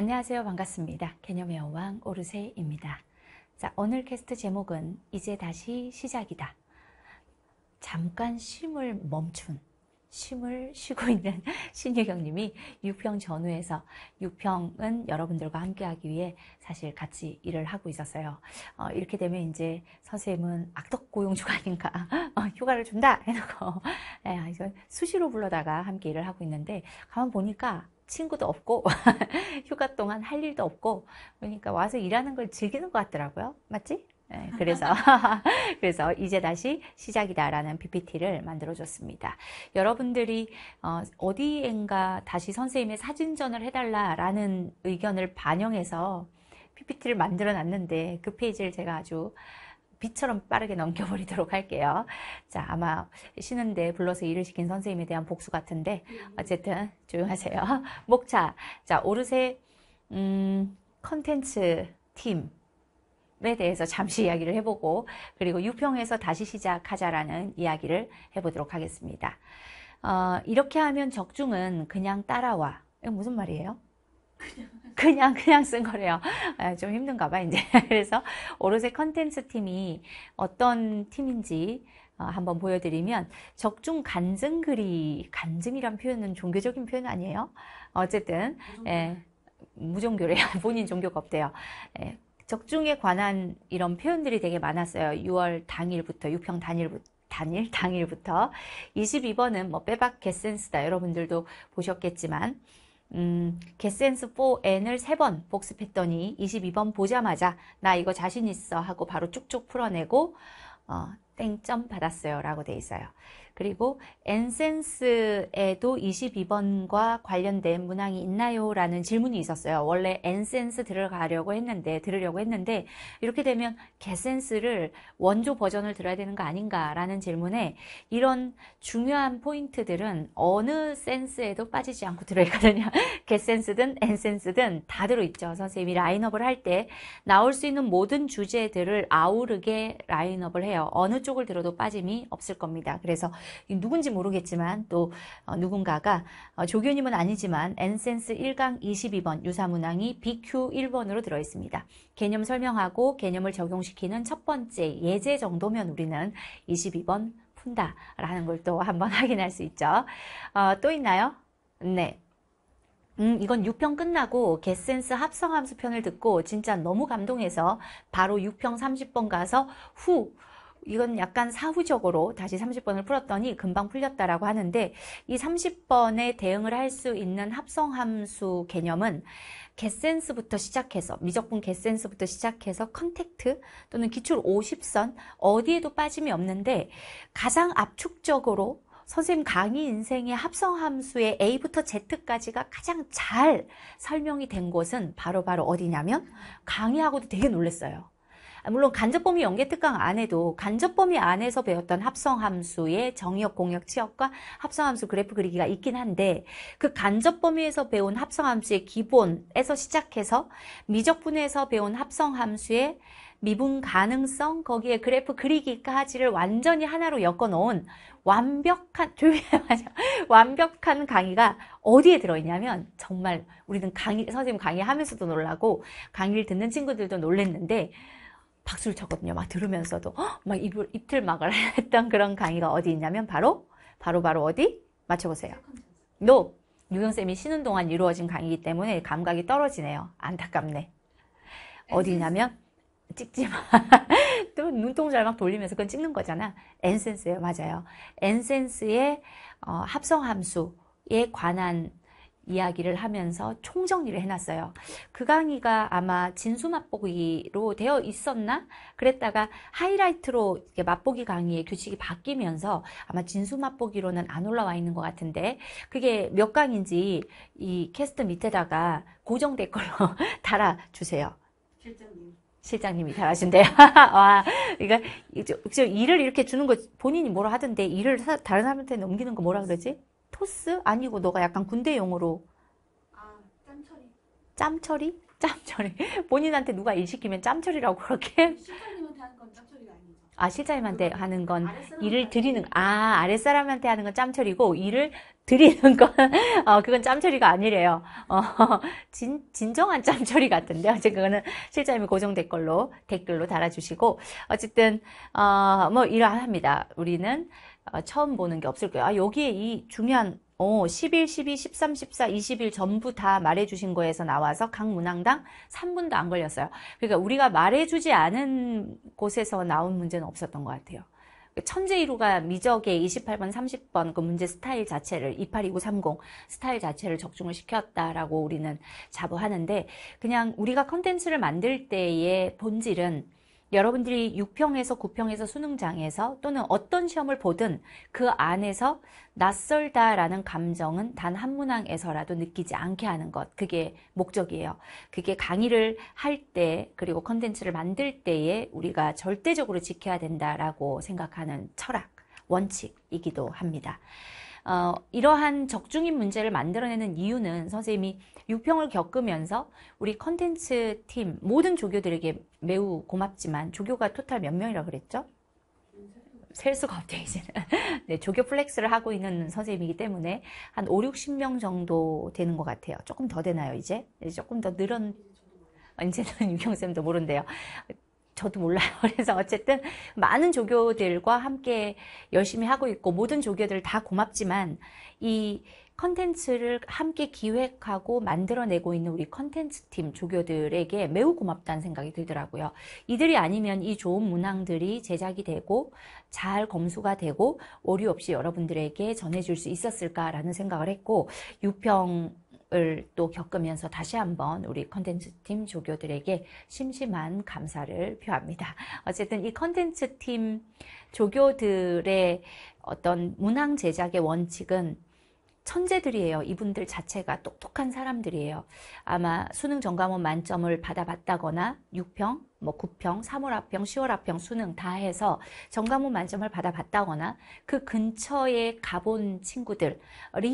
안녕하세요. 반갑습니다. 개념의 여왕 오르세입니다. 자, 오늘 캐스트 제목은 이제 다시 시작이다. 잠깐 쉼을 쉬고 있는 신유경님이 유평 전후에서, 유평은 여러분들과 함께하기 위해 사실 같이 일을 하고 있었어요. 이렇게 되면 이제 선생님은 악덕고용주가 아닌가, 휴가를 준다 해놓고 이거 수시로 불러다가 함께 일을 하고 있는데, 가만 보니까 친구도 없고 휴가 동안 할 일도 없고, 그러니까 와서 일하는 걸 즐기는 것 같더라고요. 맞지? 네, 그래서 이제 다시 시작이다라는 PPT를 만들어줬습니다. 여러분들이 어디엔가 다시 선생님의 사진전을 해달라라는 의견을 반영해서 PPT를 만들어놨는데, 그 페이지를 제가 아주 빛처럼 빠르게 넘겨버리도록 할게요. 자, 아마 쉬는데 불러서 일을 시킨 선생님에 대한 복수 같은데, 어쨌든 조용하세요. 목차. 자, 오르세 컨텐츠 팀에 대해서 잠시 이야기를 해보고, 그리고 유평에서 다시 시작하자라는 이야기를 해보도록 하겠습니다. 이렇게 하면 적중은 그냥 따라와. 이거 무슨 말이에요? 그냥 쓴 거래요. 좀 힘든가 봐, 이제. 그래서 오르세 컨텐츠 팀이 어떤 팀인지 한번 보여드리면, 적중 간증글이, 간증이란 표현은 종교적인 표현 아니에요? 어쨌든, 무종교래요. 본인 종교가 없대요. 적중에 관한 이런 표현들이 되게 많았어요. 6월 당일부터, 유평 당일부터. 22번은 뭐 빼박 겟센스다. 여러분들도 보셨겠지만, 겟센스 4N을 3번 복습했더니 22번 보자마자 나 이거 자신 있어 하고 바로 쭉쭉 풀어내고 땡점 받았어요 라고 돼 있어요. 그리고 엔센스에도 22번과 관련된 문항이 있나요? 라는 질문이 있었어요. 원래 엔센스 들으려고 했는데 이렇게 되면 겟센스를 원조 버전을 들어야 되는 거 아닌가 라는 질문에, 이런 중요한 포인트들은 어느 센스에도 빠지지 않고 들어있거든요. 겟센스든 엔센스든 다 들어있죠. 선생님이 라인업을 할 때 나올 수 있는 모든 주제들을 아우르게 라인업을 해요. 어느 쪽을 들어도 빠짐이 없을 겁니다. 그래서 누군지 모르겠지만 또 누군가가 조교님은 아니지만 엔센스 1강 22번 유사문항이 BQ 1번으로 들어있습니다. 개념 설명하고 개념을 적용시키는 첫 번째 예제 정도면 우리는 22번 푼다라는 걸 또 한번 확인할 수 있죠. 또 있나요? 네. 이건 6평 끝나고 겟센스 합성함수 편을 듣고 진짜 너무 감동해서 바로 6평 30번 가서 이건 약간 사후적으로 다시 30번을 풀었더니 금방 풀렸다라고 하는데, 이 30번에 대응을 할 수 있는 합성함수 개념은 겟센스부터 시작해서, 미적분 겟센스부터 시작해서 컨택트 또는 기출 50선 어디에도 빠짐이 없는데, 가장 압축적으로 선생님 강의 인생의 합성함수의 A부터 Z까지가 가장 잘 설명이 된 곳은 바로 어디냐면, 강의하고도 되게 놀랐어요. 물론 간접범위 연계특강 안에도 간접범위 안에서 배웠던 합성함수의 정의역, 공역, 치역과 합성함수 그래프 그리기가 있긴 한데, 그 간접범위에서 배운 합성함수의 기본에서 시작해서 미적분에서 배운 합성함수의 미분 가능성, 거기에 그래프 그리기까지를 완전히 하나로 엮어놓은 완벽한 강의가 어디에 들어있냐면, 정말 우리는 선생님 강의하면서도 놀라고 강의를 듣는 친구들도 놀랬는데 박수를 쳤거든요. 막 들으면서도 막 입틀막을 했던 그런 강의가 어디 있냐면 바로 어디? 맞춰보세요. 유경쌤이 쉬는 동안 이루어진 강의이기 때문에 감각이 떨어지네요. 안타깝네. 어디 있냐면, 찍지 마. 또 눈동자를 막 돌리면서 그건 찍는 거잖아. 엔센스예요. 맞아요. 엔센스의 합성함수에 관한 이야기를 하면서 총정리를 해놨어요. 그 강의가 아마 진수 맛보기로 되어 있었나? 그랬다가 하이라이트로 맛보기 강의의 규칙이 바뀌면서 아마 진수 맛보기로는 안 올라와 있는 것 같은데, 그게 몇 강인지 이 캐스트 밑에다가 고정 댓글로 달아주세요. 실장님이 잘하신대요. 와, 그러니까 일을 이렇게 주는 거 본인이 뭐라 하던데, 일을 다른 사람한테 넘기는 거 뭐라 그러지? 토스? 아니고 너가 약간 군대용어로 짬처리? 본인한테 누가 일 시키면 짬처리라고 그렇게? 실장님한테 하는 건 짬처리가 아니죠. 실장님한테 하는 건 일을 드리는, 아랫사람한테 하는 건 짬처리고, 일을 드리는 건, 그건 짬처리가 아니래요. 진정한 짬처리 같은데. 어쨌든 그거는 실장님이 고정 댓글로 달아주시고, 어쨌든, 뭐, 이러합니다. 우리는, 처음 보는 게 없을 거예요. 여기에 이 중요한, 11, 12, 13, 14, 20일 전부 다 말해주신 거에서 나와서 각 문항당 3분도 안 걸렸어요. 그러니까 우리가 말해주지 않은 곳에서 나온 문제는 없었던 것 같아요. 천재이루가 미적의 28번, 30번 그 문제 스타일 자체를 282930 스타일 자체를 적중을 시켰다라고 우리는 자부하는데, 그냥 우리가 컨텐츠를 만들 때의 본질은 여러분들이 6평에서 9평에서 수능장에서 또는 어떤 시험을 보든 그 안에서 낯설다라는 감정은 단 한 문항에서라도 느끼지 않게 하는 것, 그게 목적이에요. 그게 강의를 할 때 그리고 컨텐츠를 만들 때에 우리가 절대적으로 지켜야 된다라고 생각하는 철학, 원칙이기도 합니다. 이러한 적중인 문제를 만들어내는 이유는 선생님이 6평을 겪으면서 우리 컨텐츠 팀 모든 조교들에게 매우 고맙지만, 조교가 토탈 몇 명이라 그랬죠? 셀 수가 없대요, 이제는. 네, 조교 플렉스를 하고 있는 선생님이기 때문에 한 5, 60명 정도 되는 것 같아요. 조금 더 되나요, 이제? 조금 더 이제는 유경쌤도 모른대요. 저도 몰라요. 그래서 어쨌든 많은 조교들과 함께 열심히 하고 있고, 모든 조교들 다 고맙지만 이 컨텐츠를 함께 기획하고 만들어내고 있는 우리 컨텐츠 팀 조교들에게 매우 고맙다는 생각이 들더라고요. 이들이 아니면 이 좋은 문항들이 제작이 되고 잘 검수가 되고 오류 없이 여러분들에게 전해줄 수 있었을까라는 생각을 했고, 6평 을 또 겪으면서 다시 한번 우리 컨텐츠 팀 조교들에게 심심한 감사를 표합니다. 어쨌든 이 컨텐츠 팀 조교들의 어떤 문항 제작의 원칙은 천재들이에요. 이분들 자체가 똑똑한 사람들이에요. 아마 수능 전과문 만점을 받아봤다거나 6평, 뭐 9평, 3월 합평, 10월 합평 수능 다 해서 전과문 만점을 받아봤다거나 그 근처에 가본 친구들이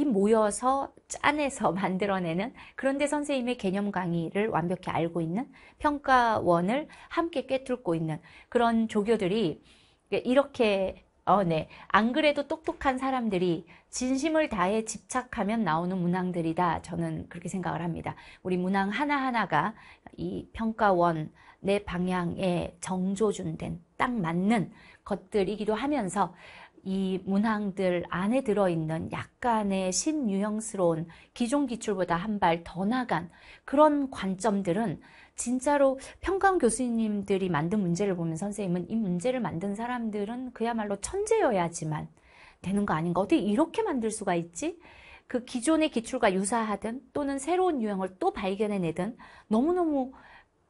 모여서 짜내서 만들어내는, 그런데 선생님의 개념 강의를 완벽히 알고 있는 평가원을 함께 꿰뚫고 있는 그런 조교들이 이렇게 네. 안 그래도 똑똑한 사람들이 진심을 다해 집착하면 나오는 문항들이다. 저는 그렇게 생각을 합니다. 우리 문항 하나하나가 이 평가원 내 방향에 정조준된 딱 맞는 것들이기도 하면서, 이 문항들 안에 들어있는 약간의 신유형스러운 기존 기출보다 한 발 더 나간 그런 관점들은 진짜로 평가원 교수님들이 만든 문제를 보면 선생님은 이 문제를 만든 사람들은 그야말로 천재여야지만 되는 거 아닌가? 어떻게 이렇게 만들 수가 있지? 그 기존의 기출과 유사하든 또는 새로운 유형을 또 발견해내든 너무너무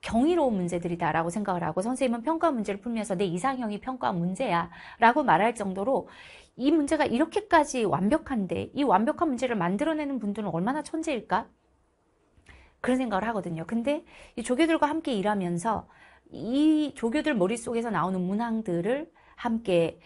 경이로운 문제들이다라고 생각을 하고, 선생님은 평가 문제를 풀면서 내 이상형이 평가 문제야 라고 말할 정도로 이 문제가 이렇게까지 완벽한데 이 완벽한 문제를 만들어내는 분들은 얼마나 천재일까? 그런 생각을 하거든요. 근데 이 조교들과 함께 일하면서 이 조교들 머릿속에서 나오는 문항들을 함께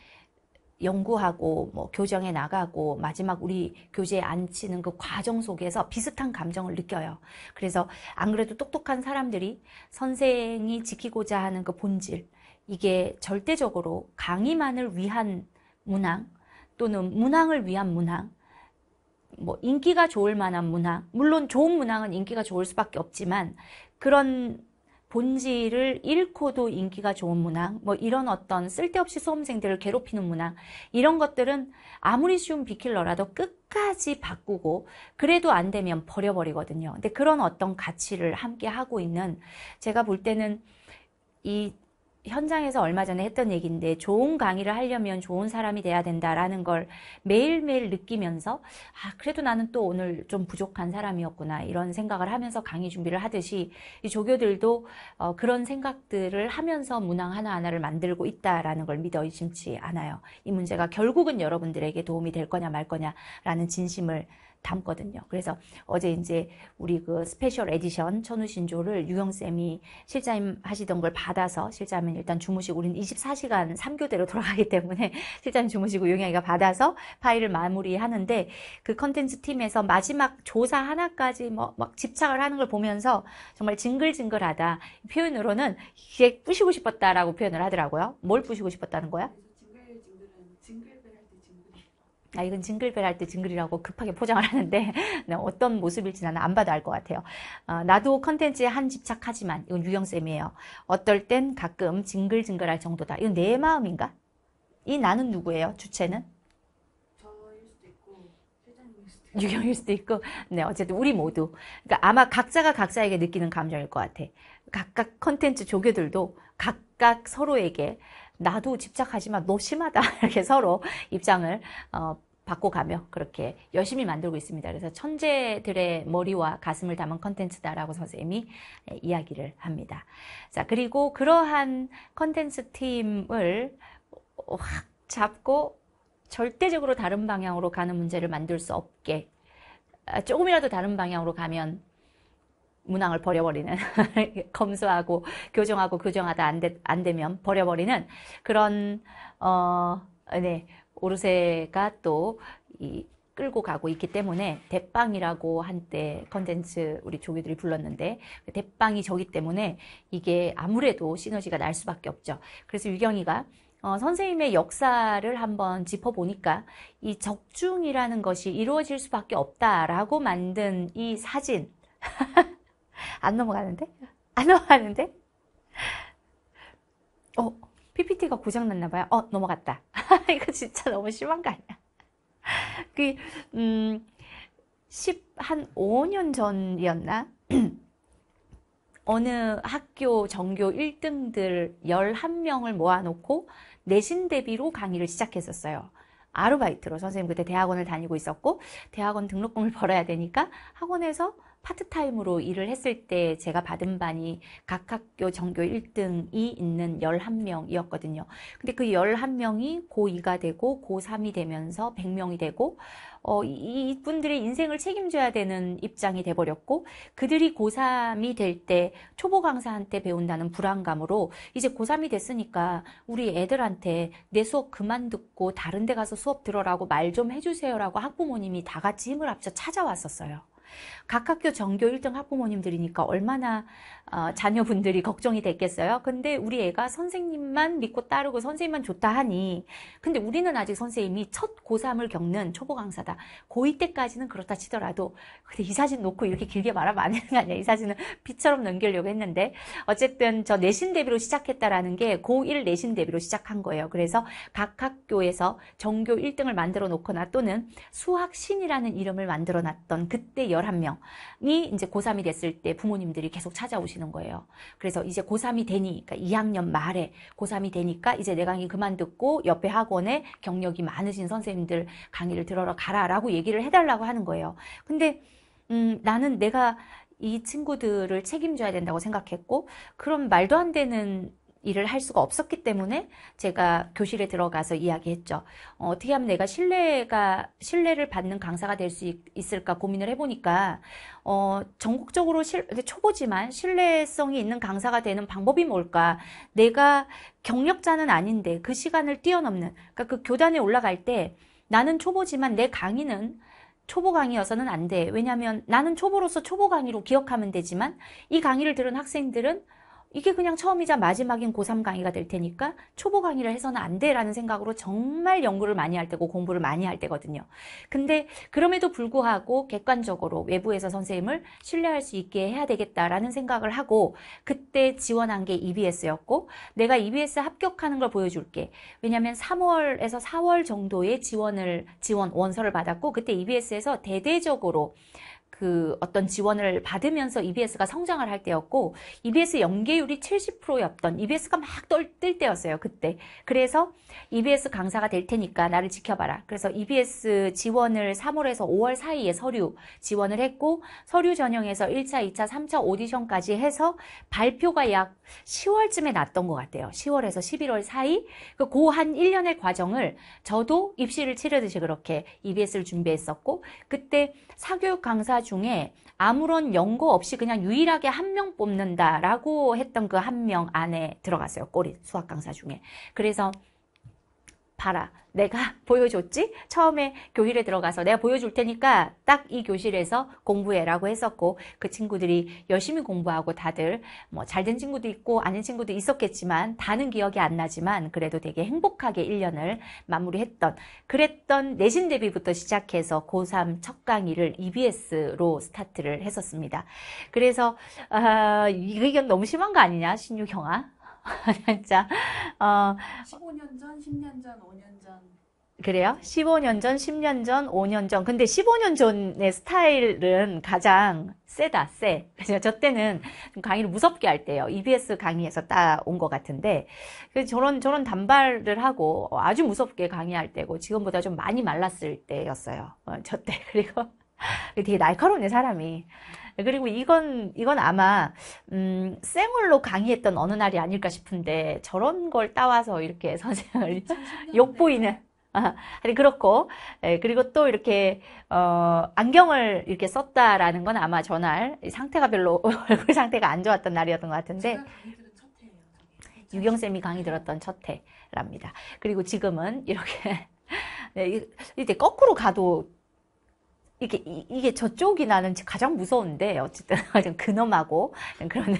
연구하고 뭐 교정해 나가고 마지막 우리 교재에 앉히는 그 과정 속에서 비슷한 감정을 느껴요. 그래서 안 그래도 똑똑한 사람들이 선생이 지키고자 하는 그 본질, 이게 절대적으로 강의만을 위한 문항 또는 문항을 위한 문항, 뭐 인기가 좋을 만한 문항, 물론 좋은 문항은 인기가 좋을 수밖에 없지만 그런 본질을 잃고도 인기가 좋은 문항, 뭐 이런 어떤 쓸데없이 수험생들을 괴롭히는 문항, 이런 것들은 아무리 쉬운 비킬러라도 끝까지 바꾸고 그래도 안 되면 버려버리거든요. 근데 그런 어떤 가치를 함께 하고 있는, 제가 볼 때는 이 현장에서 얼마 전에 했던 얘기인데, 좋은 강의를 하려면 좋은 사람이 돼야 된다라는 걸 매일매일 느끼면서 그래도 나는 또 오늘 좀 부족한 사람이었구나 이런 생각을 하면서 강의 준비를 하듯이 이 조교들도 그런 생각들을 하면서 문항 하나하나를 만들고 있다라는 걸 믿어 의심치 않아요. 이 문제가 결국은 여러분들에게 도움이 될 거냐 말 거냐라는 진심을 담거든요. 그래서 어제 이제 우리 그 스페셜 에디션 천우신조를 유경쌤이 실장님 하시던 걸 받아서, 실장님은 일단 주무시고, 우리는 24시간 3교대로 돌아가기 때문에 실장님 주무시고 유경이가 받아서 파일을 마무리하는데, 그 컨텐츠 팀에서 마지막 조사 하나까지 막 집착을 하는 걸 보면서 정말 징글징글하다. 표현으로는 이게 부시고 싶었다라고 표현을 하더라고요. 뭘 부시고 싶었다는 거야? 이건 징글벨 할 때 징글이라고 급하게 포장을 하는데 어떤 모습일지 나는 안 봐도 알 것 같아요. 나도 컨텐츠에 한 집착하지만, 이건 유경쌤이에요. 어떨 땐 가끔 징글징글할 정도다. 이건 내 마음인가? 이 나는 누구예요? 주체는? 저일 수도 있고 실장님일 수도 있고 유경일 수도 있고. 네, 어쨌든 우리 모두. 그러니까 아마 각자가 각자에게 느끼는 감정일 것 같아. 각각 컨텐츠 조교들도 각각 서로에게 나도 집착하지만 너 심하다 이렇게 서로 입장을 바꿔가며 그렇게 열심히 만들고 있습니다. 그래서 천재들의 머리와 가슴을 담은 컨텐츠다라고 선생님이 이야기를 합니다. 자, 그리고 그러한 컨텐츠 팀을 확 잡고 절대적으로 다른 방향으로 가는 문제를 만들 수 없게, 조금이라도 다른 방향으로 가면 문항을 버려버리는 검수하고 교정하고 교정하다 안 되면 버려버리는 그런 네, 오르세가 또 끌고 가고 있기 때문에, 대빵이라고 한때 컨텐츠 우리 조교들이 불렀는데 대빵이 저기 때문에 이게 아무래도 시너지가 날 수밖에 없죠. 그래서 유경이가 선생님의 역사를 한번 짚어보니까 이 적중이라는 것이 이루어질 수밖에 없다라고 만든 이 사진 안 넘어가는데? 안 넘어가는데? PPT가 고장났나 봐요. 넘어갔다. 이거 진짜 너무 심한 거 아니야? 한 5년 전이었나? 어느 학교 전교 1등들 11명을 모아놓고 내신 대비로 강의를 시작했었어요. 아르바이트로. 선생님 그때 대학원을 다니고 있었고, 대학원 등록금을 벌어야 되니까 학원에서 파트타임으로 일을 했을 때 제가 받은 반이 각 학교 전교 1등이 있는 11명이었거든요. 근데 그 11명이 고2가 되고 고3이 되면서 100명이 되고, 이분들의 인생을 책임져야 되는 입장이 돼버렸고, 그들이 고3이 될 때 초보 강사한테 배운다는 불안감으로 이제 고3이 됐으니까 우리 애들한테 내 수업 그만 듣고 다른 데 가서 수업 들어라고 말 좀 해주세요라고 학부모님이 다 같이 힘을 합쳐 찾아왔었어요. 각 학교 전교 1등 학부모님들이니까 얼마나 자녀분들이 걱정이 됐겠어요. 근데 우리 애가 선생님만 믿고 따르고 선생님만 좋다 하니, 근데 우리는 아직 선생님이 첫 고3을 겪는 초보 강사다. 고2 때까지는 그렇다 치더라도, 근데 이 사진 놓고 이렇게 길게 말하면 안 되는 거 아니야. 이 사진은 빛처럼 넘기려고 했는데, 어쨌든 저 내신 대비로 시작했다라는 게 고1 내신 대비로 시작한 거예요. 그래서 각 학교에서 전교 1등을 만들어 놓거나 또는 수학신이라는 이름을 만들어 놨던 그때 11명이 이제 고3이 됐을 때 부모님들이 계속 찾아오시는 거예요. 그래서 이제 고3이 되니, 그러니까 2학년 말에 고3이 되니까 이제 내 강의 그만 듣고 옆에 학원에 경력이 많으신 선생님들 강의를 들으러 가라라고 얘기를 해달라고 하는 거예요. 근데 나는 내가 이 친구들을 책임져야 된다고 생각했고, 그런 말도 안 되는 일을 할 수가 없었기 때문에 제가 교실에 들어가서 이야기했죠. 어떻게 하면 내가 신뢰를 받는 강사가 될 수 있을까 고민을 해보니까, 전국적으로 초보지만 신뢰성이 있는 강사가 되는 방법이 뭘까? 내가 경력자는 아닌데 그 시간을 뛰어넘는, 그러니까 그 교단에 올라갈 때 나는 초보지만 내 강의는 초보 강의여서는 안 돼. 왜냐하면 나는 초보로서 초보 강의로 기억하면 되지만 이 강의를 들은 학생들은 이게 그냥 처음이자 마지막인 고3 강의가 될 테니까 초보 강의를 해서는 안 돼라는 생각으로 정말 연구를 많이 할 때고 공부를 많이 할 때거든요. 근데 그럼에도 불구하고 객관적으로 외부에서 선생님을 신뢰할 수 있게 해야 되겠다라는 생각을 하고, 그때 지원한 게 EBS였고, 내가 EBS 합격하는 걸 보여줄게. 왜냐면 3월에서 4월 정도의 지원 원서를 받았고, 그때 EBS에서 대대적으로 그 어떤 지원을 받으면서 EBS가 성장을 할 때였고, EBS 연계율이 70%였던, EBS가 막 뜰 때였어요, 그때. 그래서 EBS 강사가 될 테니까 나를 지켜봐라. 그래서 EBS 지원을 3월에서 5월 사이에 서류 지원을 했고, 서류 전형에서 1차, 2차, 3차 오디션까지 해서 발표가 약 10월쯤에 났던 것 같아요. 10월에서 11월 사이. 그 한 1년의 과정을 저도 입시를 치르듯이 그렇게 EBS를 준비했었고, 그때 사교육 강사 중에 아무런 연고 없이 그냥 유일하게 한 명 뽑는다라고 했던 그 한 명 안에 들어갔어요. 꼬리 수학 강사 중에. 그래서 봐라. 내가 보여줬지? 처음에 교실에 들어가서 내가 보여줄 테니까 딱 이 교실에서 공부해라고 했었고, 그 친구들이 열심히 공부하고 다들 뭐 잘된 친구도 있고 아닌 친구도 있었겠지만 다는 기억이 안 나지만 그래도 되게 행복하게 1년을 마무리했던, 그랬던 내신 대비부터 시작해서 고3 첫 강의를 EBS로 스타트를 했었습니다. 그래서 이건 너무 심한 거 아니냐, 신유경아? 진짜 15년 전, 10년 전, 5년 전. 그래요? 15년 전, 10년 전, 5년 전. 근데 15년 전의 스타일은 가장 세다, 세. 그래서 저 때는 강의를 무섭게 할 때요. EBS 강의에서 따온 것 같은데, 저런 단발을 하고 아주 무섭게 강의할 때고, 지금보다 좀 많이 말랐을 때였어요. 저 때. 그리고 되게 날카로운 사람이. 그리고 이건 아마 쌩얼로 강의했던 어느 날이 아닐까 싶은데, 저런 걸 따와서 이렇게 선생을 욕보이는, 아니 그렇고, 그리고 또 이렇게 안경을 이렇게 썼다라는 건 아마 저날 상태가 별로 얼굴 상태가 안 좋았던 날이었던 것 같은데, 제가 강의 들은 첫 해예요. 저게. 유경쌤이 강의 들었던 첫 해랍니다. 그리고 지금은 이렇게 네, 이때 거꾸로 가도 이게 저쪽이 나는 가장 무서운데, 어쨌든, 근엄하고, 그런,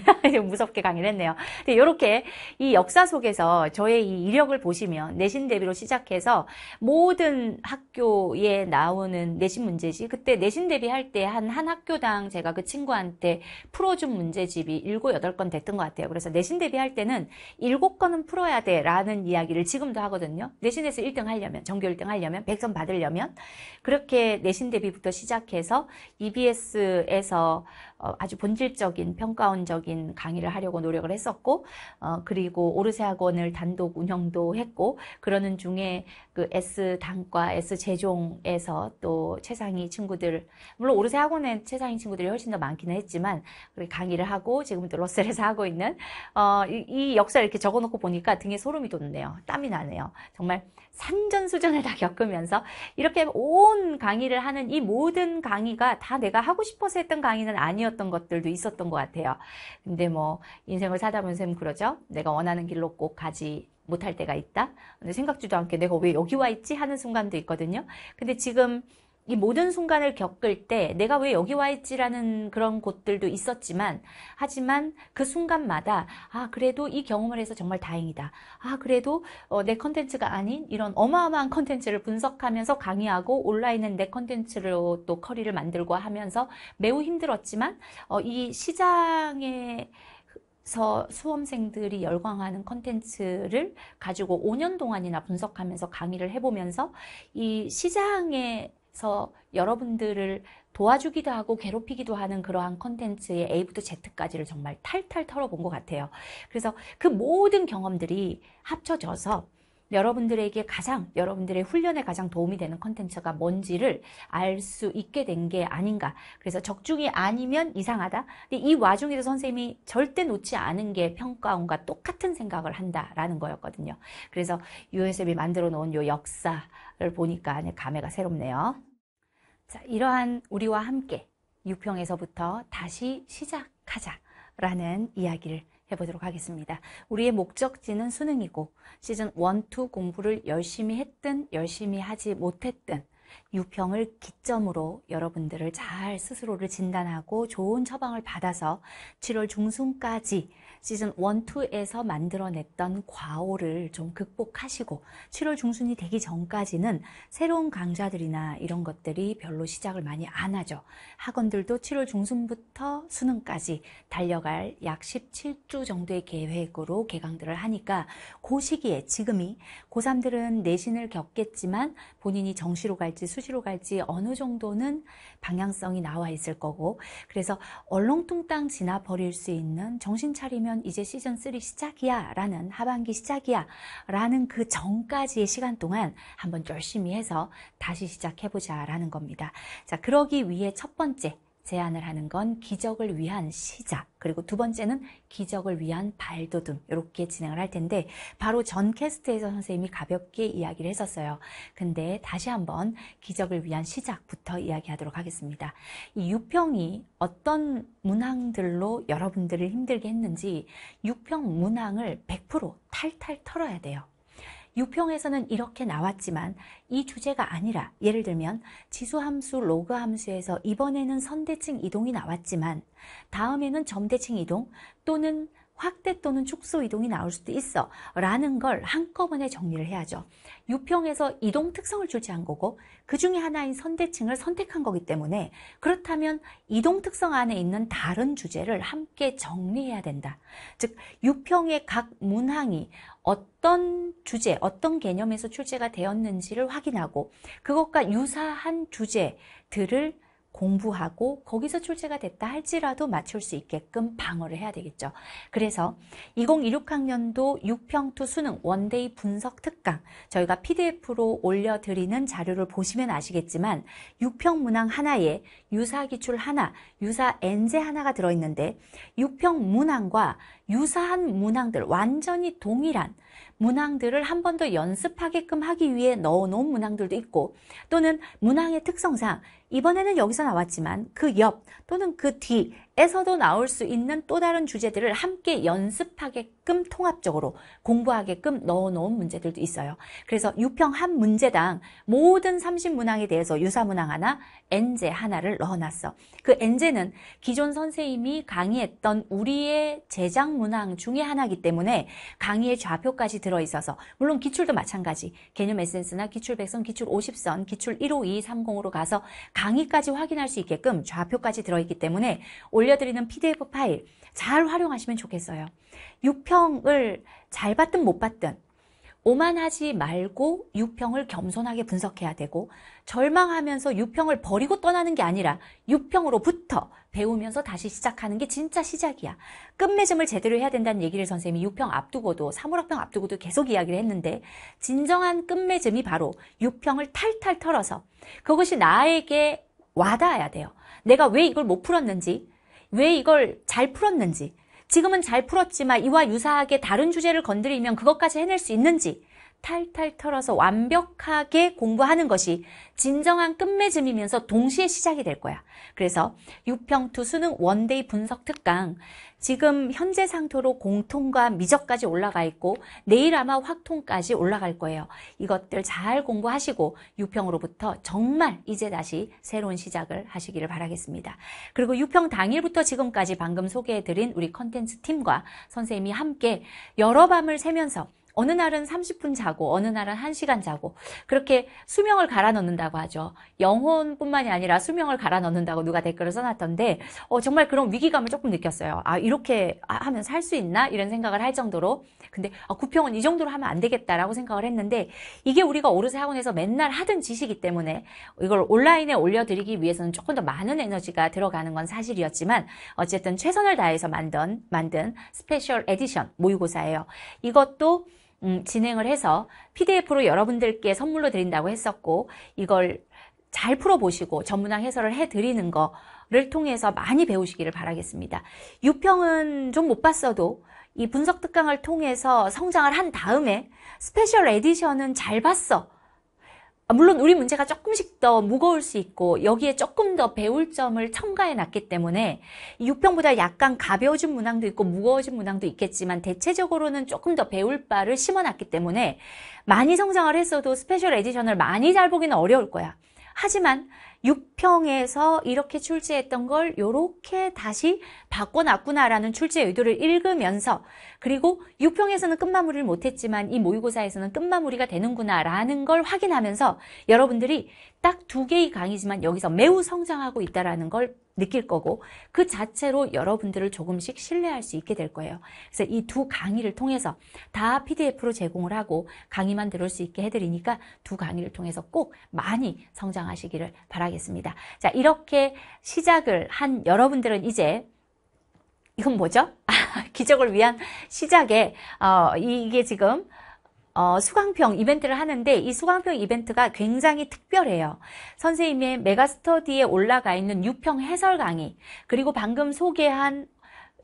무섭게 강의를 했네요. 근데 이렇게 이 역사 속에서 저의 이 이력을 보시면, 내신 대비로 시작해서 모든 학교에 나오는 내신 문제집, 그때 내신 대비 할 때 한 학교당 제가 그 친구한테 풀어준 문제집이 7, 8건 됐던 것 같아요. 그래서 내신 대비 할 때는 7건은 풀어야 돼 라는 이야기를 지금도 하거든요. 내신에서 1등 하려면, 전교 1등 하려면, 100점 받으려면, 그렇게 내신 대비부터 시작해서 EBS에서 아주 본질적인 평가원적인 강의를 하려고 노력을 했었고, 그리고 오르세 학원을 단독 운영도 했고, 그러는 중에 그 S단과 S제종에서 또 최상위 친구들, 물론 오르세 학원에 최상위 친구들이 훨씬 더 많기는 했지만 강의를 하고, 지금 또 러셀에서 하고 있는 이 역사를 이렇게 적어놓고 보니까 등에 소름이 돋네요. 땀이 나네요. 정말 산전수전을 다 겪으면서 이렇게 온 강의를 하는 이 모든 강의가 다 내가 하고 싶어서 했던 강의는 아니었던 것들도 있었던 것 같아요. 근데 뭐 인생을 사다 보면 쌤 그러죠. 내가 원하는 길로 꼭 가지 못할 때가 있다. 근데 생각지도 않게 내가 왜 여기 와 있지 하는 순간도 있거든요. 근데 지금 이 모든 순간을 겪을 때 내가 왜 여기 와 있지라는 그런 곳들도 있었지만, 하지만 그 순간마다 그래도 이 경험을 해서 정말 다행이다. 그래도 내 컨텐츠가 아닌 이런 어마어마한 컨텐츠를 분석하면서 강의하고 온라인은 내 컨텐츠로 또 커리를 만들고 하면서 매우 힘들었지만 이 시장에 수험생들이 열광하는 컨텐츠를 가지고 5년 동안이나 분석하면서 강의를 해보면서 이 시장에서 여러분들을 도와주기도 하고 괴롭히기도 하는 그러한 컨텐츠의 A부터 Z까지를 정말 탈탈 털어본 것 같아요. 그래서 그 모든 경험들이 합쳐져서 여러분들의 훈련에 가장 도움이 되는 컨텐츠가 뭔지를 알 수 있게 된 게 아닌가. 그래서 적중이 아니면 이상하다. 근데 이 와중에도 선생님이 절대 놓지 않은 게 평가원과 똑같은 생각을 한다라는 거였거든요. 그래서 유연쌤이 만들어 놓은 요 역사를 보니까 감회가 새롭네요. 자, 이러한 우리와 함께 유평에서부터 다시 시작하자라는 이야기를 해보도록 하겠습니다. 우리의 목적지는 수능이고 시즌 1, 2 공부를 열심히 했든 열심히 하지 못했든 유평을 기점으로 여러분들을 잘 스스로를 진단하고 좋은 처방을 받아서 7월 중순까지 시즌 1, 2에서 만들어냈던 과오를 좀 극복하시고 7월 중순이 되기 전까지는 새로운 강좌들이나 이런 것들이 별로 시작을 많이 안 하죠. 학원들도 7월 중순부터 수능까지 달려갈 약 17주 정도의 계획으로 개강들을 하니까 그 시기에 지금이 고3들은 내신을 겪겠지만 본인이 정시로 갈지 갈지 수시로 갈지 어느 정도는 방향성이 나와 있을 거고, 그래서 얼렁뚱땅 지나 버릴 수 있는, 정신 차리면 이제 시즌 3 시작이야 라는, 하반기 시작이야 라는 그 전까지의 시간 동안 한번 열심히 해서 다시 시작해보자 라는 겁니다. 자, 그러기 위해 첫 번째 제안을 하는 건 기적을 위한 시작, 그리고 두 번째는 기적을 위한 발돋움, 이렇게 진행을 할 텐데, 바로 전 캐스트에서 선생님이 가볍게 이야기를 했었어요. 근데 다시 한번 기적을 위한 시작부터 이야기하도록 하겠습니다. 이 유평이 어떤 문항들로 여러분들을 힘들게 했는지, 유평 문항을 100% 탈탈 털어야 돼요. 유평에서는 이렇게 나왔지만 이 주제가 아니라, 예를 들면 지수함수, 로그함수에서 이번에는 선대칭 이동이 나왔지만 다음에는 점대칭 이동 또는 확대 또는 축소 이동이 나올 수도 있어 라는 걸 한꺼번에 정리를 해야죠. 유평에서 이동 특성을 출제한 거고 그 중에 하나인 선대칭을 선택한 거기 때문에, 그렇다면 이동 특성 안에 있는 다른 주제를 함께 정리해야 된다. 즉 유평의 각 문항이 어떤 주제, 어떤 개념에서 출제가 되었는지를 확인하고 그것과 유사한 주제들을 공부하고 거기서 출제가 됐다 할지라도 맞출 수 있게끔 방어를 해야 되겠죠. 그래서 2026학년도 유평2 수능 원데이 분석 특강, 저희가 PDF로 올려드리는 자료를 보시면 아시겠지만 유평 문항 하나에 유사 기출 하나, 유사 엔제 하나가 들어있는데, 유평 문항과 유사한 문항들, 완전히 동일한 문항들을 한 번 더 연습하게끔 하기 위해 넣어놓은 문항들도 있고, 또는 문항의 특성상 이번에는 여기서 나왔지만 그 옆 또는 그 뒤에서도 나올 수 있는 또 다른 주제들을 함께 연습하게끔 통합적으로 공부하게끔 넣어놓은 문제들도 있어요. 그래서 유평 한 문제당 모든 30문항에 대해서 유사문항 하나, 엔제 하나를 넣어놨어. 그 엔제는 기존 선생님이 강의했던 우리의 제작 문항 중에 하나이기 때문에 강의의 좌표까지 들어있어서, 물론 기출도 마찬가지, 개념 에센스나 기출 100선, 기출 50선, 기출 15230으로 가서 강의까지 확인할 수 있게끔 좌표까지 들어있기 때문에 올려드리는 PDF 파일 잘 활용하시면 좋겠어요. 유평을 잘 봤든 못 봤든 오만하지 말고 유평을 겸손하게 분석해야 되고, 절망하면서 유평을 버리고 떠나는 게 아니라 유평으로부터 배우면서 다시 시작하는 게 진짜 시작이야. 끝맺음을 제대로 해야 된다는 얘기를 선생님이 유평 앞두고도, 3월학평 앞두고도 계속 이야기를 했는데, 진정한 끝맺음이 바로 유평을 탈탈 털어서 그것이 나에게 와닿아야 돼요. 내가 왜 이걸 못 풀었는지, 왜 이걸 잘 풀었는지, 지금은 잘 풀었지만 이와 유사하게 다른 주제를 건드리면 그것까지 해낼 수 있는지 탈탈 털어서 완벽하게 공부하는 것이 진정한 끝맺음이면서 동시에 시작이 될 거야. 그래서 유평2 수능 원데이 분석 특강, 지금 현재 상태로 공통과 미적까지 올라가 있고 내일 아마 확통까지 올라갈 거예요. 이것들 잘 공부하시고 유평으로부터 정말 이제 다시 새로운 시작을 하시기를 바라겠습니다. 그리고 유평 당일부터 지금까지 방금 소개해드린 우리 컨텐츠 팀과 선생님이 함께 여러 밤을 새면서, 어느 날은 30분 자고 어느 날은 1시간 자고, 그렇게 수명을 갈아 넣는다고 하죠. 영혼뿐만이 아니라 수명을 갈아 넣는다고 누가 댓글을 써놨던데 정말 그런 위기감을 조금 느꼈어요. 아, 이렇게 하면 살 수 있나? 이런 생각을 할 정도로. 근데 구평은 이 정도로 하면 안 되겠다라고 생각을 했는데, 이게 우리가 오르세 학원에서 맨날 하던 지식이기 때문에 이걸 온라인에 올려드리기 위해서는 조금 더 많은 에너지가 들어가는 건 사실이었지만, 어쨌든 최선을 다해서 만든 스페셜 에디션 모의고사예요. 이것도 진행을 해서 PDF로 여러분들께 선물로 드린다고 했었고, 이걸 잘 풀어보시고 전문항 해설을 해드리는 거를 통해서 많이 배우시기를 바라겠습니다. 유평은 좀 못 봤어도 이 분석 특강을 통해서 성장을 한 다음에 스페셜 에디션은 잘 봤어. 물론 우리 문제가 조금씩 더 무거울 수 있고 여기에 조금 더 배울 점을 첨가해 놨기 때문에 유평보다 약간 가벼워진 문항도 있고 무거워진 문항도 있겠지만 대체적으로는 조금 더 배울 바를 심어놨기 때문에 많이 성장을 했어도 스페셜 에디션을 많이 잘 보기는 어려울 거야. 하지만 6평에서 이렇게 출제했던 걸 요렇게 다시 바꿔놨구나라는 출제 의도를 읽으면서 그리고 6평에서는 끝마무리를 못했지만 이 모의고사에서는 끝마무리가 되는구나라는 걸 확인하면서 여러분들이 딱 2개의 강의지만 여기서 매우 성장하고 있다는 걸 느낄 거고 그 자체로 여러분들을 조금씩 신뢰할 수 있게 될 거예요. 그래서 이 2 강의를 통해서 다 PDF로 제공을 하고 강의만 들을 수 있게 해드리니까 2 강의를 통해서 꼭 많이 성장하시기를 바라겠습니다. 자, 이렇게 시작을 한 여러분들은 이제 이건 뭐죠? 기적을 위한 시작에 이게 지금 수강평 이벤트를 하는데 이 수강평 이벤트가 굉장히 특별해요. 선생님의 메가스터디에 올라가 있는 6평 해설 강의 그리고 방금 소개한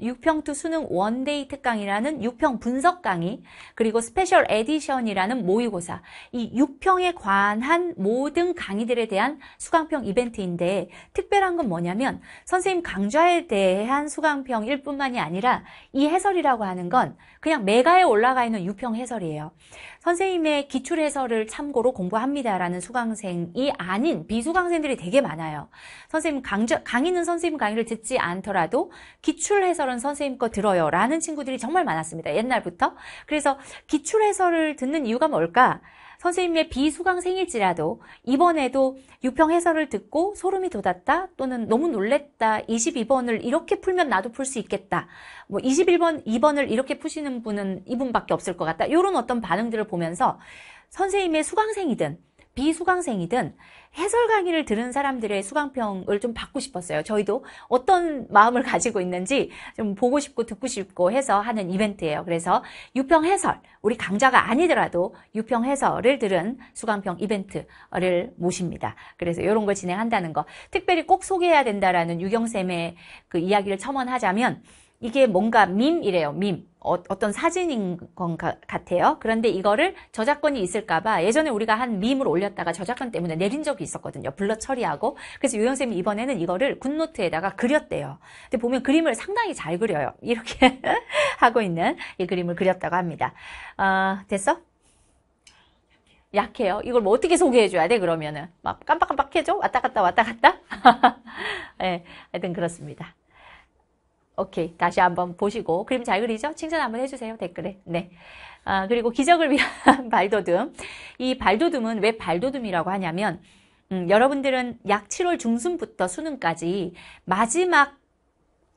6평 투 수능 원데이 특강이라는 6평 분석 강의 그리고 스페셜 에디션이라는 모의고사 이 6평에 관한 모든 강의들에 대한 수강평 이벤트인데 특별한 건 뭐냐면 선생님 강좌에 대한 수강평일 뿐만이 아니라 이 해설이라고 하는 건 그냥 메가에 올라가 있는 6평 해설이에요. 선생님의 기출 해설을 참고로 공부합니다라는 수강생이 아닌 비수강생들이 되게 많아요. 선생님 강의는 선생님 강의를 듣지 않더라도 기출 해설은 선생님 거 들어요 라는 친구들이 정말 많았습니다. 옛날부터. 그래서 기출 해설을 듣는 이유가 뭘까? 선생님의 비수강생일지라도 이번에도 6평 해설을 듣고 소름이 돋았다 또는 너무 놀랬다 22번을 이렇게 풀면 나도 풀 수 있겠다 뭐 21번 2번을 이렇게 푸시는 분은 이분밖에 없을 것 같다 이런 어떤 반응들을 보면서 선생님의 수강생이든 비수강생이든 해설 강의를 들은 사람들의 수강평을 좀 받고 싶었어요. 저희도 어떤 마음을 가지고 있는지 좀 보고 싶고 듣고 싶고 해서 하는 이벤트예요. 그래서 6평 해설, 우리 강좌가 아니더라도 6평 해설을 들은 수강평 이벤트를 모십니다. 그래서 이런 걸 진행한다는 거. 특별히 꼭 소개해야 된다라는 유경쌤의 그 이야기를 첨언하자면 이게 뭔가 밈이래요. 밈. 어떤 사진인 것 같아요. 그런데 이거를 저작권이 있을까봐 예전에 우리가 한 밈을 올렸다가 저작권 때문에 내린 적이 있었거든요. 블러 처리하고. 그래서 유영쌤이 이번에는 이거를 굿노트에다가 그렸대요. 근데 보면 그림을 상당히 잘 그려요. 이렇게 하고 있는 이 그림을 그렸다고 합니다. 됐어? 약해요. 이걸 뭐 어떻게 소개해줘야 돼, 그러면은? 막 깜빡깜빡해줘? 왔다 갔다 왔다 갔다? 네, 하여튼 그렇습니다. 오케이. 다시 한번 보시고. 그림 잘 그리죠? 칭찬 한번 해주세요. 댓글에. 네. 그리고 기적을 위한 발돋움. 이 발돋움은 왜 발돋움이라고 하냐면, 여러분들은 약 7월 중순부터 수능까지 마지막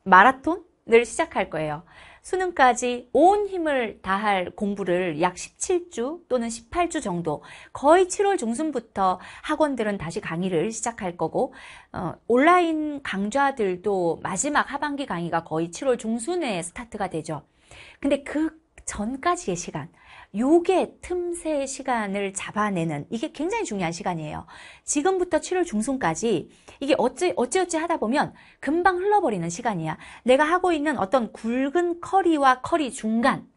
마라톤을 시작할 거예요. 수능까지 온 힘을 다할 공부를 약 17주 또는 18주 정도 거의 7월 중순부터 학원들은 다시 강의를 시작할 거고 온라인 강좌들도 마지막 하반기 강의가 거의 7월 중순에 스타트가 되죠. 근데 그 전까지의 시간 요게 틈새 시간을 잡아내는 이게 굉장히 중요한 시간이에요. 지금부터 7월 중순까지 이게 어찌어찌 하다 보면 금방 흘러버리는 시간이야. 내가 하고 있는 어떤 굵은 커리와 커리 중간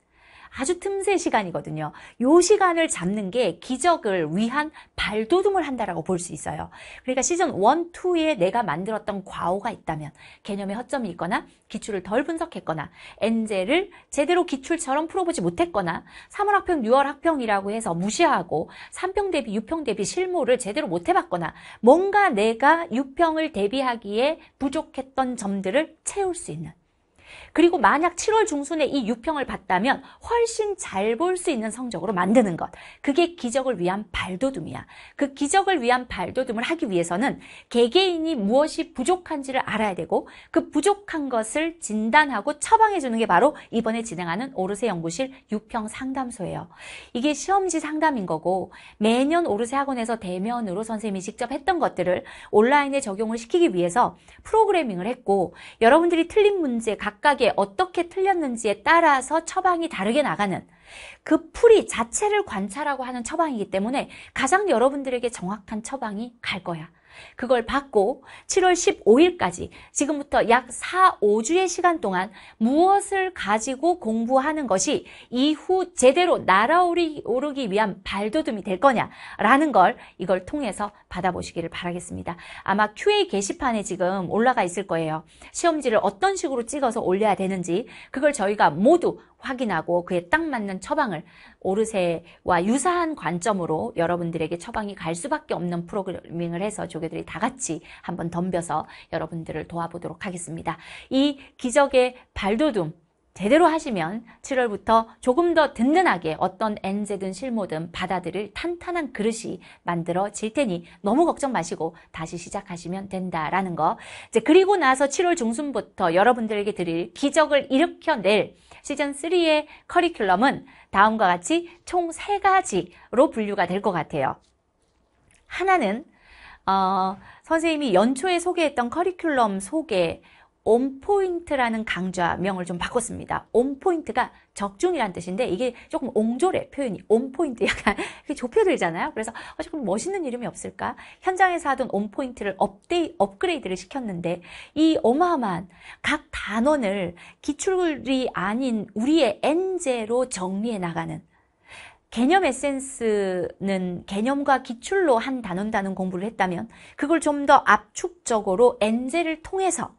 아주 틈새 시간이거든요. 요 시간을 잡는 게 기적을 위한 발돋움을 한다라고 볼 수 있어요. 그러니까 시즌 1, 2에 내가 만들었던 과오가 있다면 개념의 허점이 있거나 기출을 덜 분석했거나 엔제를 제대로 기출처럼 풀어보지 못했거나 3월 학평, 6월 학평이라고 해서 무시하고 3평 대비, 6평 대비 실무를 제대로 못 해봤거나 뭔가 내가 6평을 대비하기에 부족했던 점들을 채울 수 있는 그리고 만약 7월 중순에 이 6평을 봤다면 훨씬 잘 볼 수 있는 성적으로 만드는 것. 그게 기적을 위한 발돋움이야. 그 기적을 위한 발돋움을 하기 위해서는 개개인이 무엇이 부족한지를 알아야 되고 그 부족한 것을 진단하고 처방해 주는 게 바로 이번에 진행하는 오르세 연구실 6평 상담소예요. 이게 시험지 상담인 거고 매년 오르세 학원에서 대면으로 선생님이 직접 했던 것들을 온라인에 적용을 시키기 위해서 프로그래밍을 했고 여러분들이 틀린 문제 각각의 어떻게 틀렸는지에 따라서 처방이 다르게 나가는 그 풀이 자체를 관찰하고 하는 처방이기 때문에 가장 여러분들에게 정확한 처방이 갈 거야. 그걸 받고 7월 15일까지 지금부터 약 4, 5주의 시간 동안 무엇을 가지고 공부하는 것이 이후 제대로 날아오르기 위한 발돋움이 될 거냐라는 걸 이걸 통해서 받아보시기를 바라겠습니다. 아마 QA 게시판에 지금 올라가 있을 거예요. 시험지를 어떤 식으로 찍어서 올려야 되는지 그걸 저희가 모두 확인하고 그에 딱 맞는 처방을 오르세와 유사한 관점으로 여러분들에게 처방이 갈 수밖에 없는 프로그래밍을 해서 동료들이 다 같이 한번 덤벼서 여러분들을 도와보도록 하겠습니다. 이 기적의 발돋움 제대로 하시면 7월부터 조금 더 든든하게 어떤 엔제든 실모든 받아들일 탄탄한 그릇이 만들어질 테니 너무 걱정 마시고 다시 시작하시면 된다라는 거. 이제 그리고 나서 7월 중순부터 여러분들에게 드릴 기적을 일으켜낼 시즌3의 커리큘럼은 다음과 같이 총 3가지로 분류가 될 것 같아요. 하나는 선생님이 연초에 소개했던 커리큘럼 소개 온포인트라는 강좌명을 좀 바꿨습니다. 온포인트가 적중이란 뜻인데 이게 조금 옹졸해 표현이. 온포인트 약간 좁혀들잖아요. 그래서 조금 멋있는 이름이 없을까? 현장에서 하던 온포인트를 업그레이드를 시켰는데 이 어마어마한 각 단원을 기출이 아닌 우리의 엔제로 정리해 나가는 개념 에센스는 개념과 기출로 한 단원 공부를 했다면 그걸 좀 더 압축적으로 엔제를 통해서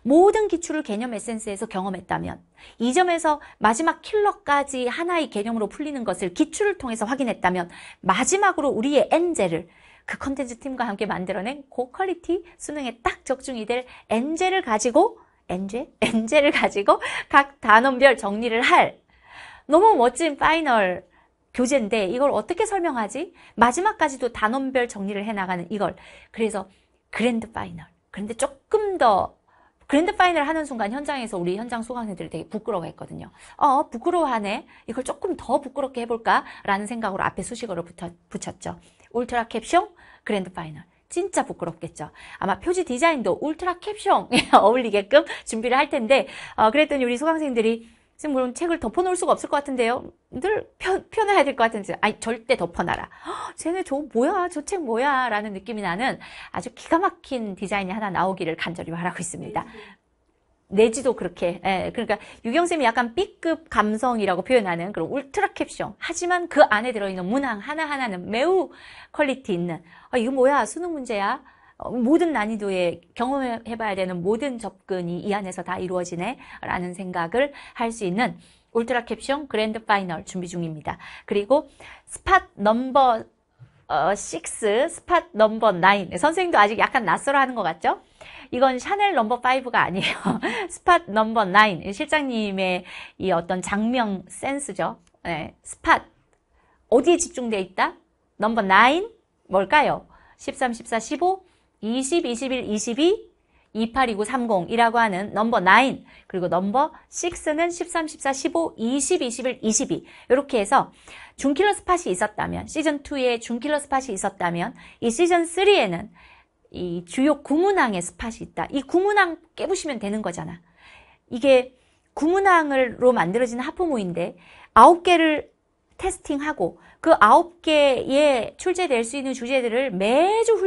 모든 기출을 개념 에센스에서 경험했다면 이 점에서 마지막 킬러까지 하나의 개념으로 풀리는 것을 기출을 통해서 확인했다면 마지막으로 우리의 엔제를 그 컨텐츠 팀과 함께 만들어낸 고퀄리티 수능에 딱 적중이 될 엔제를 가지고 엔제를 가지고 각 단원별 정리를 할 너무 멋진 파이널 교재인데 이걸 어떻게 설명하지? 마지막까지도 단원별 정리를 해나가는 이걸. 그래서 그랜드 파이널. 그런데 조금 더 그랜드 파이널 하는 순간 현장에서 우리 현장 수강생들이 되게 부끄러워했거든요. 부끄러워하네. 이걸 조금 더 부끄럽게 해볼까? 라는 생각으로 앞에 수식어를 붙였죠. 울트라 캡숑, 그랜드 파이널. 진짜 부끄럽겠죠. 아마 표지 디자인도 울트라 캡숑에 어울리게끔 준비를 할 텐데 그랬더니 우리 수강생들이 선생님 그럼 책을 덮어놓을 수가 없을 것 같은데요. 늘 펴놔야 될 것 같은데 아니 절대 덮어놔라. 쟤네 저 책 뭐야 라는 느낌이 나는 아주 기가 막힌 디자인이 하나 나오기를 간절히 바라고 있습니다. 내지도 그렇게 그러니까 유경쌤이 약간 B급 감성이라고 표현하는 그런 울트라 캡숑 하지만 그 안에 들어있는 문항 하나하나는 매우 퀄리티 있는 이거 뭐야 수능 문제야 모든 난이도에 경험해봐야 되는 모든 접근이 이 안에서 다 이루어지네 라는 생각을 할 수 있는 울트라 캡숑 그랜드 파이널 준비 중입니다. 그리고 스팟 넘버 6, 스팟 넘버 9 선생님도 아직 약간 낯설어 하는 것 같죠? 이건 샤넬 넘버 5가 아니에요. 스팟 넘버 9 실장님의 이 어떤 장명 센스죠. 네, 스팟 어디에 집중되어 있다? 넘버 9 뭘까요? 13, 14, 15 20, 21, 22, 28, 29, 30이라고 하는 넘버 9 그리고 넘버 6는 13, 14, 15, 20, 21, 22 이렇게 해서 준킬러 스팟이 있었다면 시즌2에 준킬러 스팟이 있었다면 이 시즌3에는 이 주요 구문항의 스팟이 있다. 이 구문항 깨부시면 되는 거잖아. 이게 구문항으로 만들어진 하프모인데 9개를 테스팅하고 그 9개에 출제될 수 있는 주제들을 매주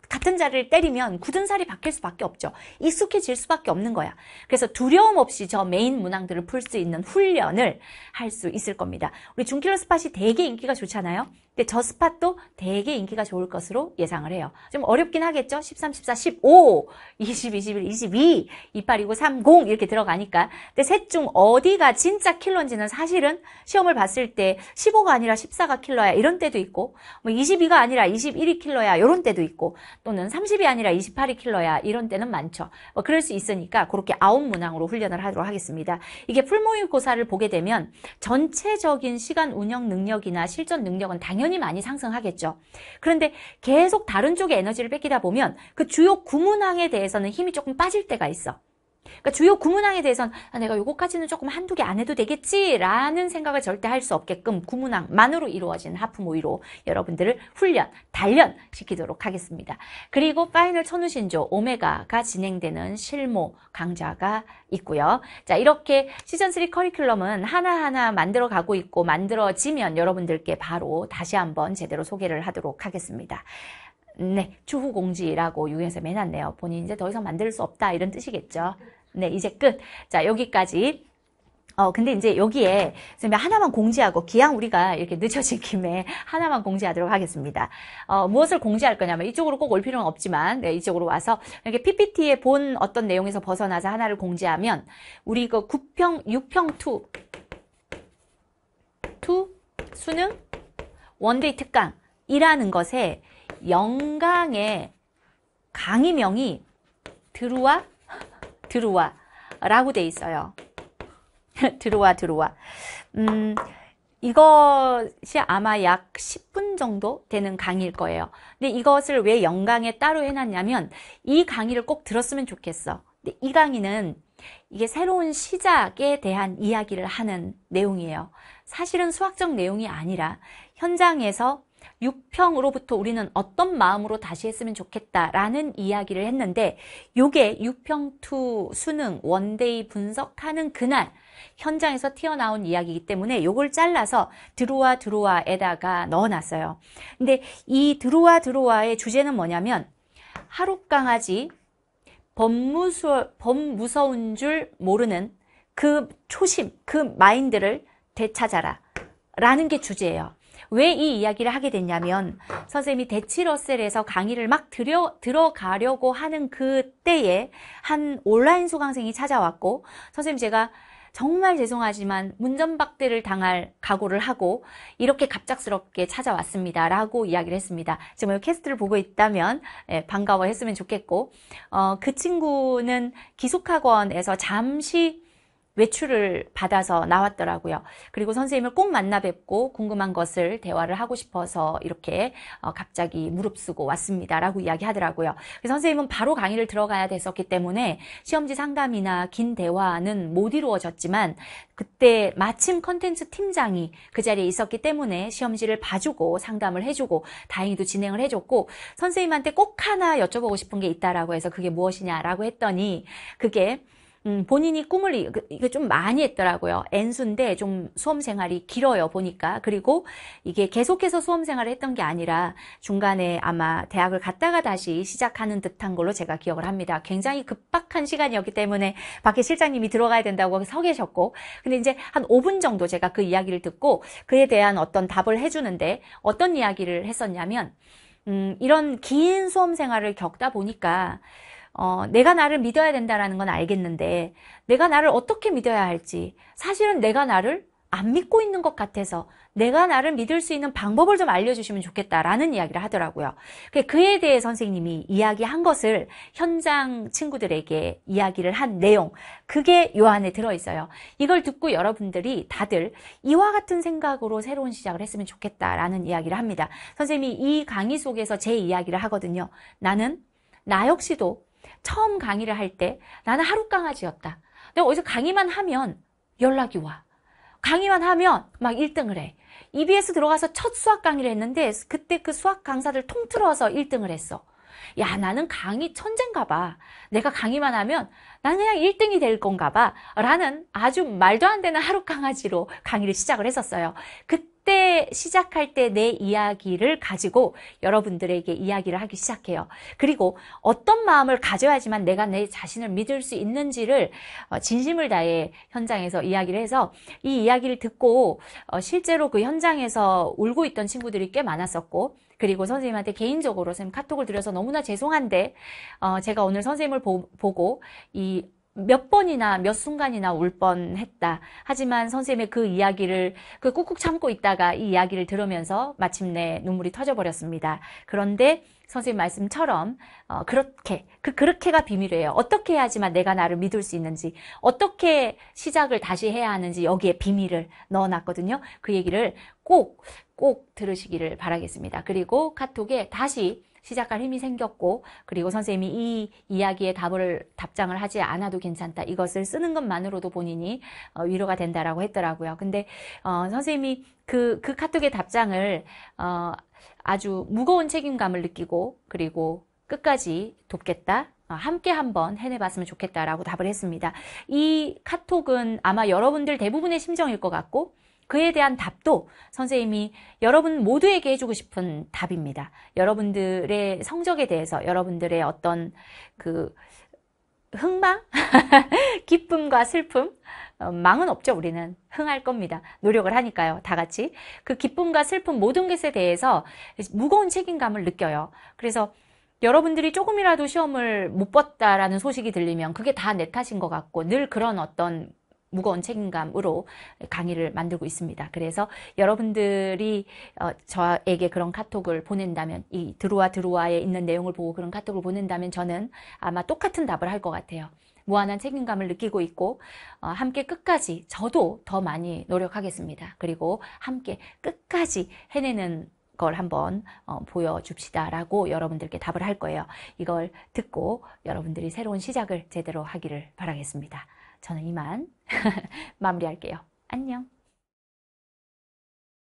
같은 자리를 때리면 굳은 살이 박힐 수밖에 없죠. 익숙해질 수밖에 없는 거야. 그래서 두려움 없이 저 메인 문항들을 풀 수 있는 훈련을 할 수 있을 겁니다. 우리 준킬러 스팟이 되게 인기가 좋잖아요. 근데 저 스팟도 되게 인기가 좋을 것으로 예상을 해요. 좀 어렵긴 하겠죠. 13, 14, 15, 20, 21, 22, 28, 29, 30 이렇게 들어가니까. 근데 셋 중 어디가 진짜 킬러인지는 사실은 시험을 봤을 때 15가 아니라 14가 킬러야 이런 때도 있고 22가 아니라 21이 킬러야 이런 때도 있고 또는 30이 아니라 28이 킬러야 이런 때는 많죠. 그럴 수 있으니까 그렇게 9문항으로 훈련을 하도록 하겠습니다. 이게 풀모의고사를 보게 되면 전체적인 시간 운영 능력이나 실전 능력은 당연히 많이 상승하겠죠. 그런데 계속 다른 쪽에 에너지를 뺏기다 보면 그 주요 구문항에 대해서는 힘이 조금 빠질 때가 있어. 그러니까 주요 구문항에 대해서는 내가 요거까지는 조금 한두 개 안 해도 되겠지라는 생각을 절대 할 수 없게끔 구문항만으로 이루어진 하프모의로 여러분들을 단련시키도록 하겠습니다. 그리고 파이널 천우신조 오메가가 진행되는 실무 강좌가 있고요. 자, 이렇게 시즌3 커리큘럼은 하나하나 만들어가고 있고 만들어지면 여러분들께 바로 다시 한번 제대로 소개를 하도록 하겠습니다. 네, 추후 공지라고 유경쌤 해놨네요. 본인 이제 더 이상 만들 수 없다 이런 뜻이겠죠. 네, 이제 끝. 자, 여기까지. 근데 이제 여기에 선생님이 하나만 공지하고 기왕 우리가 이렇게 늦어진 김에 하나만 공지하도록 하겠습니다. 무엇을 공지할 거냐면 이쪽으로 꼭 올 필요는 없지만 네, 이쪽으로 와서 이렇게 PPT에 본 어떤 내용에서 벗어나서 하나를 공지하면 우리 그 9평, 6평 2 수능 원데이 특강이라는 것에 영강의 강의명이 드루아라고 돼 있어요. 드루아. 이것이 아마 약 10분 정도 되는 강의일 거예요. 근데 이것을 왜 영강에 따로 해놨냐면 이 강의를 꼭 들었으면 좋겠어. 근데 이 강의는 이게 새로운 시작에 대한 이야기를 하는 내용이에요. 사실은 수학적 내용이 아니라 현장에서 유평으로부터 우리는 어떤 마음으로 다시 했으면 좋겠다라는 이야기를 했는데 요게 유평2 수능 원데이 분석하는 그날 현장에서 튀어나온 이야기이기 때문에 요걸 잘라서 드루아에다가 넣어놨어요. 근데 이 드루아의 주제는 뭐냐면 하룻강아지 범무서운 줄 모르는 그 초심, 그 마인드를 되찾아라 라는 게 주제예요. 왜 이 이야기를 하게 됐냐면 선생님이 대치러셀에서 강의를 막 들어가려고 하는 그때에 한 온라인 수강생이 찾아왔고 선생님 제가 정말 죄송하지만 문전박대를 당할 각오를 하고 이렇게 갑작스럽게 찾아왔습니다 라고 이야기를 했습니다. 지금 이 캐스트를 보고 있다면 반가워했으면 좋겠고 그 친구는 기숙학원에서 잠시 외출을 받아서 나왔더라고요. 그리고 선생님을 꼭 만나 뵙고 궁금한 것을 대화를 하고 싶어서 이렇게 갑자기 무릅쓰고 왔습니다 라고 이야기하더라고요. 그래서 선생님은 바로 강의를 들어가야 됐었기 때문에 시험지 상담이나 긴 대화는 못 이루어졌지만 그때 마침 컨텐츠 팀장이 그 자리에 있었기 때문에 시험지를 봐주고 상담을 해주고 다행히도 진행을 해줬고 선생님한테 꼭 하나 여쭤보고 싶은 게 있다라고 해서 그게 무엇이냐라고 했더니 그게 본인이 꿈을 이게 좀 많이 했더라고요. N수인데 좀 수험 생활이 길어요 보니까. 그리고 이게 계속해서 수험 생활을 했던 게 아니라 중간에 아마 대학을 갔다가 다시 시작하는 듯한 걸로 제가 기억을 합니다. 굉장히 급박한 시간이었기 때문에 밖에 실장님이 들어가야 된다고 서 계셨고 근데 이제 한 5분 정도 제가 그 이야기를 듣고 그에 대한 어떤 답을 해주는데 어떤 이야기를 했었냐면 이런 긴 수험 생활을 겪다 보니까 내가 나를 믿어야 된다는 건 알겠는데 내가 나를 어떻게 믿어야 할지 사실은 내가 나를 안 믿고 있는 것 같아서 내가 나를 믿을 수 있는 방법을 좀 알려주시면 좋겠다라는 이야기를 하더라고요. 그에 대해 선생님이 이야기한 것을 현장 친구들에게 이야기를 한 내용 그게 요 안에 들어있어요. 이걸 듣고 여러분들이 다들 이와 같은 생각으로 새로운 시작을 했으면 좋겠다라는 이야기를 합니다. 선생님이 이 강의 속에서 제 이야기를 하거든요. 나 역시도 처음 강의를 할 때 나는 하룻강아지였다. 내가 어디서 강의만 하면 연락이 와. 강의만 하면 막 1등을 해. EBS 들어가서 첫 수학 강의를 했는데 그때 그 수학 강사들 통틀어서 1등을 했어. 야, 나는 강의 천재인가 봐. 내가 강의만 하면 나는 그냥 1등이 될 건가 봐. 라는 아주 말도 안 되는 하룻강아지로 강의를 시작을 했었어요. 그때 시작할 때 내 이야기를 가지고 여러분들에게 이야기를 하기 시작해요. 그리고 어떤 마음을 가져야지만 내가 내 자신을 믿을 수 있는지를 진심을 다해 현장에서 이야기를 해서 이 이야기를 듣고 실제로 그 현장에서 울고 있던 친구들이 꽤 많았었고 그리고 선생님한테 개인적으로 선생님 카톡을 드려서 너무나 죄송한데 제가 오늘 선생님을 보고 이 몇 번이나 몇 순간이나 울 뻔했다. 하지만 선생님의 그 이야기를 꾹꾹 참고 있다가 이 이야기를 들으면서 마침내 눈물이 터져버렸습니다. 그런데 선생님 말씀처럼 그렇게가 비밀이에요. 어떻게 해야지만 내가 나를 믿을 수 있는지 어떻게 시작을 다시 해야 하는지 여기에 비밀을 넣어놨거든요. 그 얘기를 꼭 들으시기를 바라겠습니다. 그리고 카톡에 다시 시작할 힘이 생겼고 그리고 선생님이 이 이야기에 답장을 하지 않아도 괜찮다. 이것을 쓰는 것만으로도 본인이 위로가 된다라고 했더라고요. 근데 선생님이 그 카톡의 답장을 아주 무거운 책임감을 느끼고 그리고 끝까지 돕겠다. 함께 한번 해내봤으면 좋겠다라고 답을 했습니다. 이 카톡은 아마 여러분들 대부분의 심정일 것 같고 그에 대한 답도 선생님이 여러분 모두에게 해주고 싶은 답입니다. 여러분들의 성적에 대해서 여러분들의 어떤 그 흥망? 기쁨과 슬픔? 망은 없죠. 우리는 흥할 겁니다. 노력을 하니까요. 다 같이. 그 기쁨과 슬픔 모든 것에 대해서 무거운 책임감을 느껴요. 그래서 여러분들이 조금이라도 시험을 못 봤다라는 소식이 들리면 그게 다 내 탓인 것 같고 늘 그런 어떤 무거운 책임감으로 강의를 만들고 있습니다. 그래서 여러분들이 저에게 그런 카톡을 보낸다면, 이 드루아에 있는 내용을 보고 그런 카톡을 보낸다면 저는 아마 똑같은 답을 할 것 같아요. 무한한 책임감을 느끼고 있고 함께 끝까지 저도 더 많이 노력하겠습니다. 그리고 함께 끝까지 해내는 걸 한번 보여줍시다 라고 여러분들께 답을 할 거예요. 이걸 듣고 여러분들이 새로운 시작을 제대로 하기를 바라겠습니다. 저는 이만 마무리할게요. 안녕.